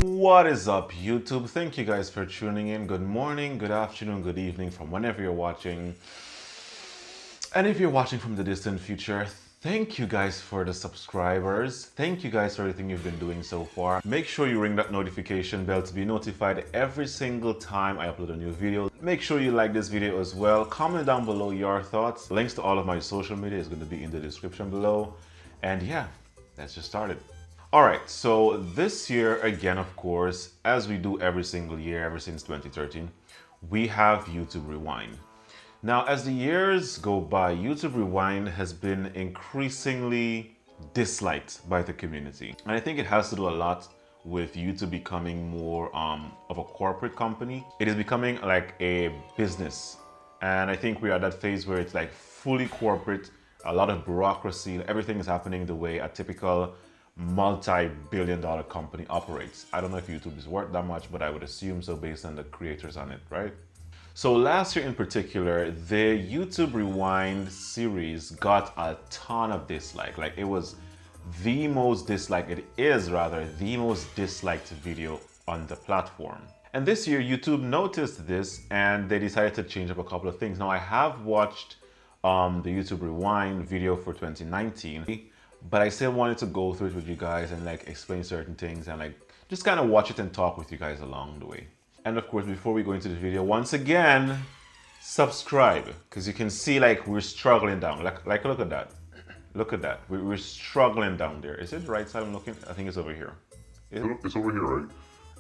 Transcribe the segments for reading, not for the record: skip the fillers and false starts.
What is up, YouTube? Thank you guys for tuning in. Good morning, good afternoon, good evening from whenever you're watching. And if you're watching from the distant future, thank you guys for the subscribers. Thank you guys for everything you've been doing so far. Make sure you ring that notification bell to be notified every single time I upload a new video. Make sure you like this video as well. Comment down below your thoughts. Links to all of my social media is going to be in the description below. And yeah, let's just start it. All right, so this year, again, of course, as we do every single year, ever since 2013, we have YouTube Rewind. Now, as the years go by, YouTube Rewind has been increasingly disliked by the community. And I think it has to do a lot with YouTube becoming more of a corporate company. It is becoming like a business. And I think we're at that phase where it's like fully corporate, a lot of bureaucracy, everything is happening the way a typical multi-billion-dollar company operates. I don't know if YouTube is worth that much, but I would assume so based on the creators on it, right? So last year in particular, the YouTube Rewind series got a ton of dislike. Like it was the most disliked, it is rather the most disliked video on the platform. And this year YouTube noticed this and they decided to change up a couple of things. Now I have watched the YouTube Rewind video for 2019. But I still wanted to go through it with you guys and like explain certain things and like just kind of watch it and talk with you guys along the way. And of course, before we go into the video, once again, subscribe, because you can see like we're struggling down. Like look at that. Look at that. We're struggling down there. Is it the right side I'm looking? I think it's over here. It's over here, right?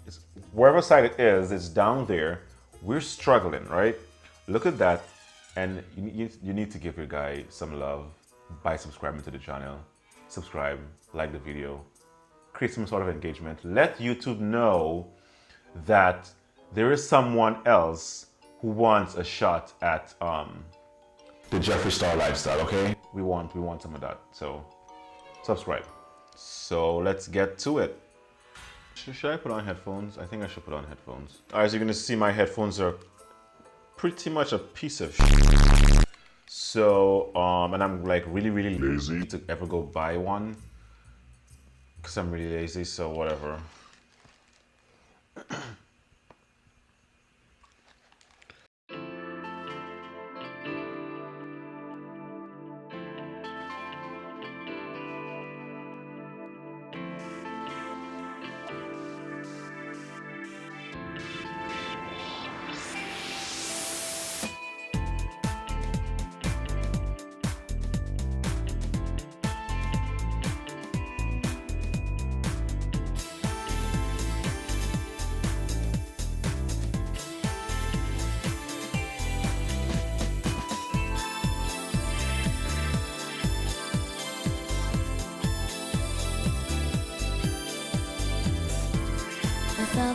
It's, wherever side it is, it's down there. We're struggling, right? Look at that. And you need to give your guy some love by subscribing to the channel. Subscribe, like the video, create some sort of engagement. Let YouTube know that there is someone else who wants a shot at the Jeffree Star lifestyle, okay? We want some of that, so subscribe. So let's get to it. Should I put on headphones? I think I should put on headphones. As you're gonna see, my headphones are pretty much a piece of shit. So, and I'm like really lazy to ever go buy one because I'm really lazy, so whatever.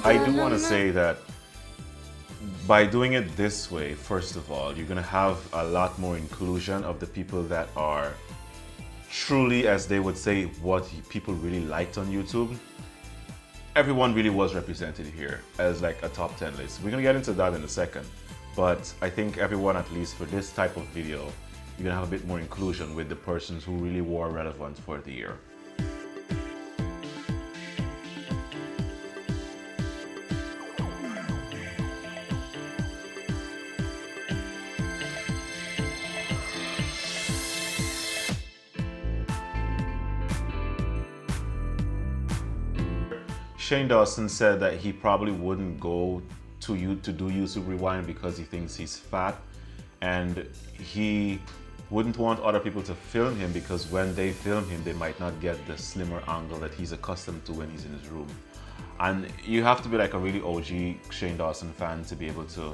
I do want to say that by doing it this way, first of all, you're going to have a lot more inclusion of the people that are truly, as they would say, what people really liked on YouTube. Everyone really was represented here as like a top 10 list. We're going to get into that in a second, but I think everyone, at least for this type of video, you're going to have a bit more inclusion with the persons who really were relevant for the year. Shane Dawson said that he probably wouldn't go to do YouTube Rewind because he thinks he's fat, and he wouldn't want other people to film him because when they film him, they might not get the slimmer angle that he's accustomed to when he's in his room. And you have to be like a really OG Shane Dawson fan to be able to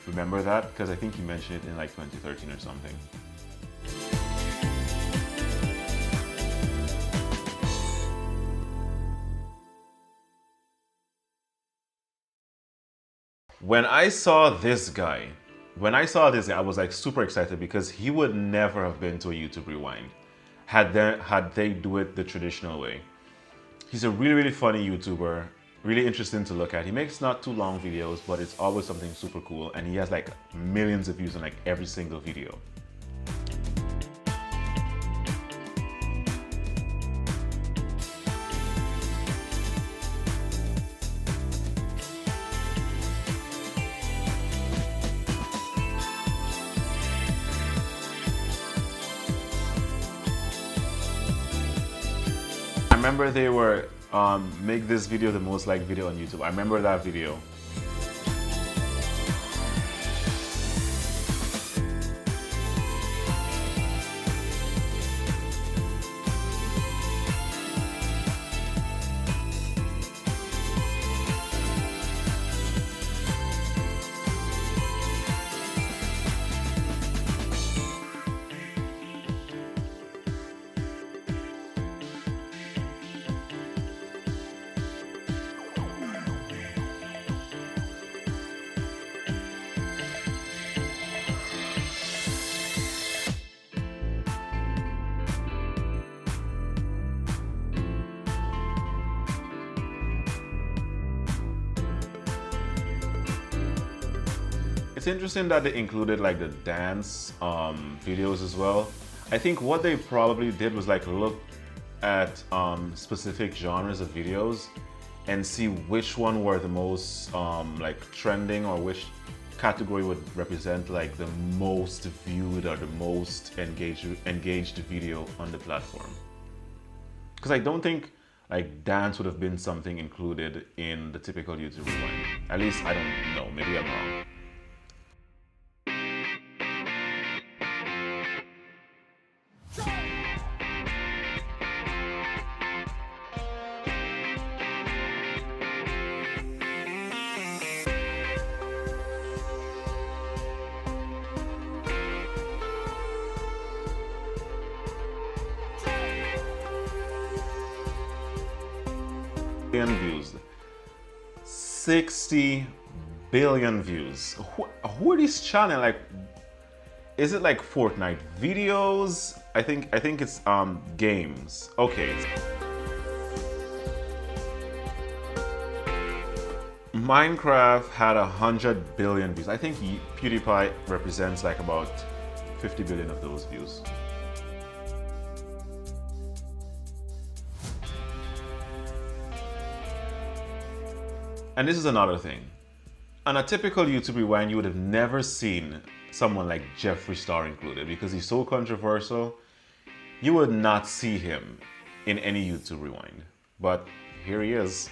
remember that, because I think he mentioned it in like 2013 or something. When I saw this guy, I was like super excited because he would never have been to a YouTube Rewind had they do it the traditional way. He's a really funny YouTuber, really interesting to look at. He makes not too long videos, but it's always something super cool, and he has like millions of views on like every single video. remember they were make this video the most liked video on YouTube. I remember that video. It's interesting that they included like the dance videos as well. I think what they probably did was like look at specific genres of videos and see which one were the most like trending, or which category would represent like the most viewed or the most engaged video on the platform. Because I don't think like dance would have been something included in the typical YouTube Rewind. At least I don't know, maybe I'm wrong. Views, 60 billion views. Who are these channel? Like, is it like Fortnite videos? I think it's games. Okay. Minecraft had 100 billion views. I think PewDiePie represents like about 50 billion of those views. And this is another thing. On a typical YouTube Rewind, you would have never seen someone like Jeffree Starr included, because he's so controversial. You would not see him in any YouTube Rewind. But here he is.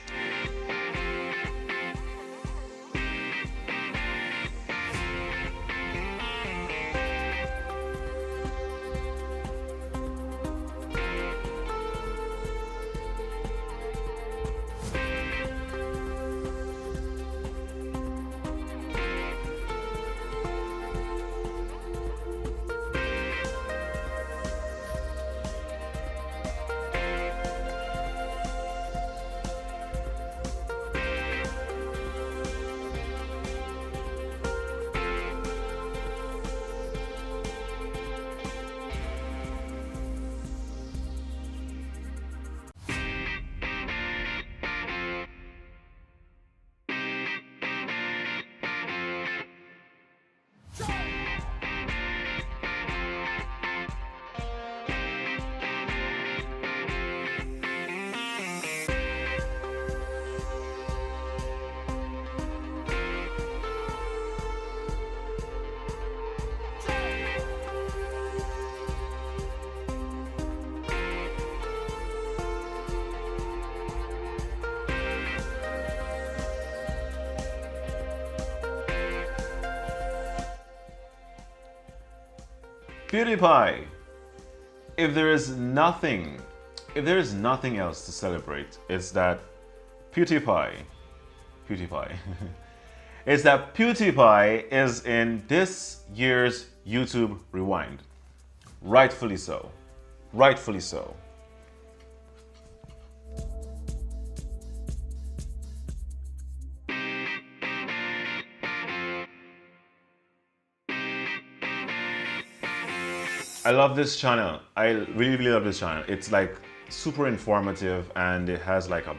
PewDiePie, if there is nothing else to celebrate, it's that PewDiePie is that PewDiePie is in this year's YouTube Rewind. Rightfully so. Rightfully so. I love this channel. I really love this channel. It's like super informative, and it has like a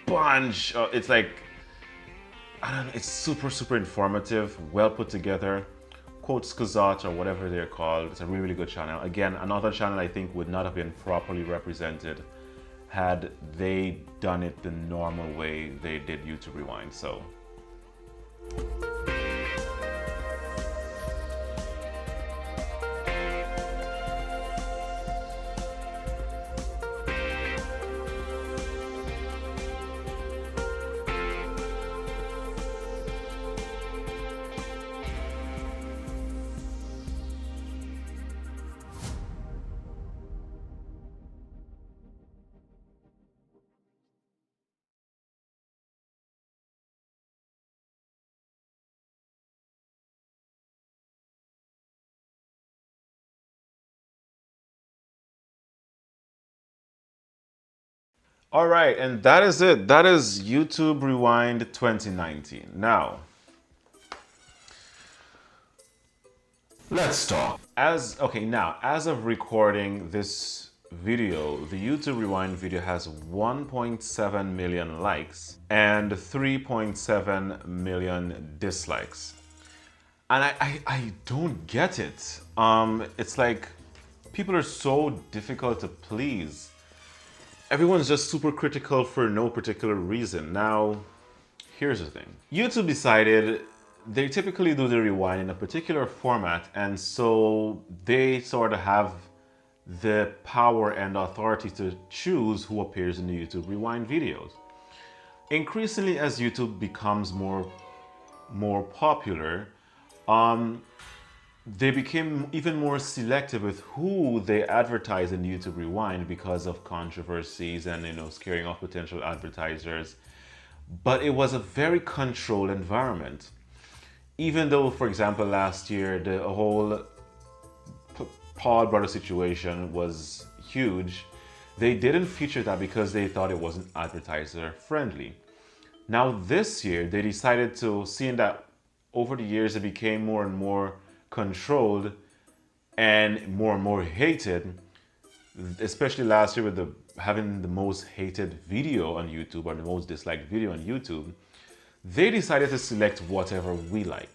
bunch of, it's like, I don't know, it's super informative, well put together. Quotes Kazat or whatever they're called. It's a really good channel. Again, another channel I think would not have been properly represented had they done it the normal way they did YouTube Rewind. So All right, and that is it. That is YouTube Rewind 2019. Now, let's talk. As of recording this video, the YouTube Rewind video has 1.7 million likes and 3.7 million dislikes. And I don't get it. It's like people are so difficult to please. Everyone's just super critical for no particular reason. Now, here's the thing. YouTube decided they typically do the rewind in a particular format, and so they sort of have the power and authority to choose who appears in the YouTube Rewind videos. Increasingly, as YouTube becomes more popular, they became even more selective with who they advertise in YouTube Rewind because of controversies and, scaring off potential advertisers. But it was a very controlled environment. Even though, for example, last year, the whole Paul brother situation was huge, they didn't feature that because they thought it wasn't advertiser friendly. Now this year, they decided to, seeing that over the years it became more and more controlled and more hated, especially last year with having the most hated video on YouTube or the most disliked video on YouTube, they decided to select whatever we like.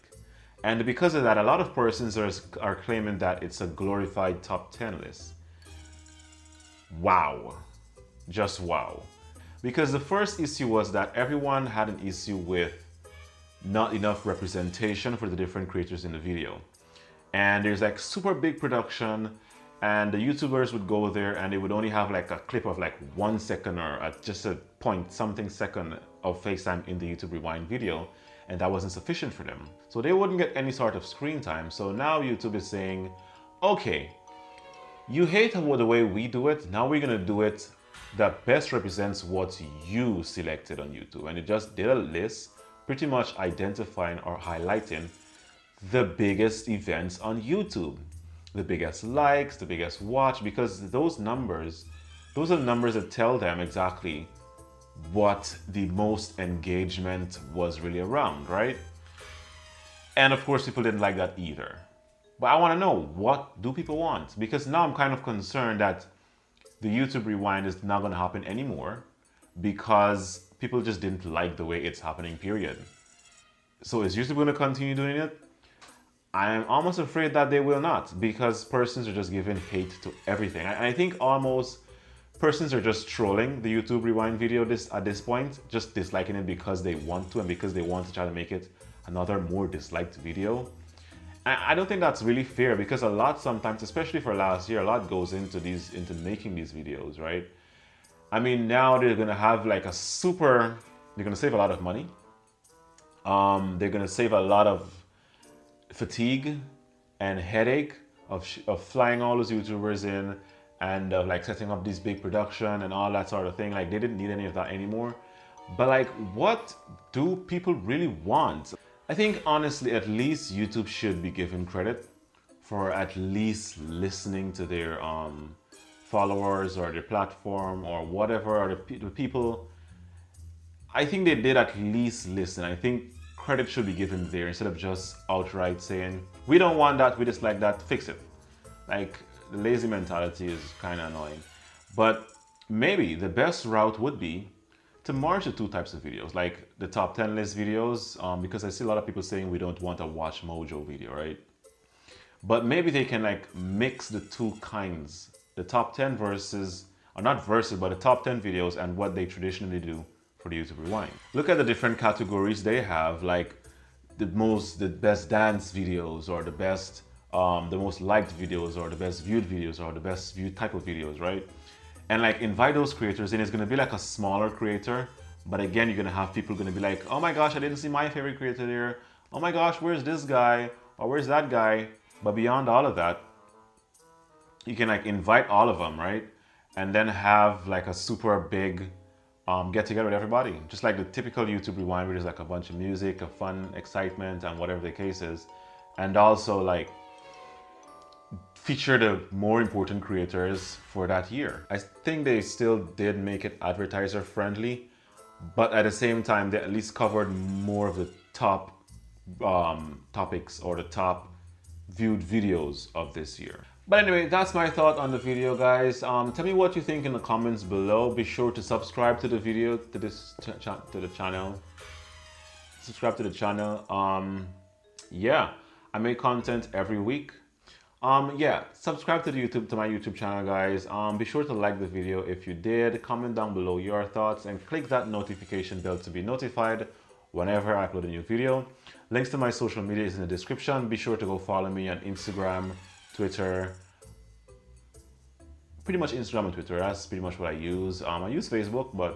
And because of that, a lot of persons are claiming that it's a glorified top 10 list. Wow. Just wow. Because the first issue was that everyone had an issue with not enough representation for the different creators in the video. And there's like super big production, and the YouTubers would go there and they would only have like a clip of like 1 second or just a point something second of FaceTime in the YouTube Rewind video, and that wasn't sufficient for them. So they wouldn't get any sort of screen time. So now YouTube is saying, okay, you hate the way we do it, now we're gonna do it that best represents what you selected on YouTube. And it just did a list pretty much identifying or highlighting the biggest events on YouTube, the biggest likes, the biggest watch, because those are the numbers that tell them exactly what the most engagement was really around, right? And of course, people didn't like that either. But I want to know, what do people want? Because now I'm kind of concerned that the YouTube Rewind is not going to happen anymore because people just didn't like the way it's happening, period. So is YouTube going to continue doing it? I'm almost afraid that they will not, because persons are just giving hate to everything. I think almost persons are just trolling the YouTube Rewind video at this point, just disliking it because they want to and because they want to try to make it another more disliked video. I don't think that's really fair, because a lot sometimes, especially for last year, a lot goes into making these videos, right? I mean, now they're gonna have like they're gonna save a lot of money. They're gonna save a lot of fatigue and headache of flying all those YouTubers in and like setting up this big production and all that sort of thing. Like, they didn't need any of that anymore. But like, what do people really want? I think honestly, at least YouTube should be given credit for at least listening to their followers or their platform or whatever, or the people. I think they did at least listen. I think credit should be given there instead of just outright saying, we don't want that, we dislike that, fix it. Like, the lazy mentality is kind of annoying. But maybe the best route would be to merge the two types of videos, like the top 10 list videos, because I see a lot of people saying we don't want a Watch Mojo video, right? But maybe they can like mix the two kinds, the top 10 versus, or not versus, but the top 10 videos and what they traditionally do for the YouTube Rewind. Look at the different categories they have, like the best dance videos, or the best, the most liked videos, or the best viewed videos, or the best viewed type of videos, right? And like invite those creators in. It's gonna be like a smaller creator, but again, you're gonna have people gonna be like, oh my gosh, I didn't see my favorite creator there. Oh my gosh, where's this guy? Or where's that guy? But beyond all of that, you can like invite all of them, right? And then have like a super big get together with everybody. Just like the typical YouTube Rewind, where there's like a bunch of music, of fun, excitement, and whatever the case is. And also like feature the more important creators for that year. I think they still did make it advertiser friendly, but at the same time, they at least covered more of the top topics or the top viewed videos of this year. But anyway, that's my thought on the video, guys. Tell me what you think in the comments below. Be sure to subscribe to the video, to the channel. Subscribe to the channel. Yeah, I make content every week. Yeah, subscribe to my YouTube channel, guys. Be sure to like the video if you did. Comment down below your thoughts and click that notification bell to be notified whenever I upload a new video. Links to my social media is in the description. Be sure to go follow me on Instagram, Twitter. Pretty much Instagram and Twitter. That's pretty much what I use. I use Facebook, but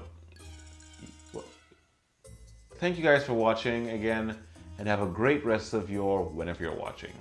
thank you guys for watching again, and have a great rest of your whenever you're watching.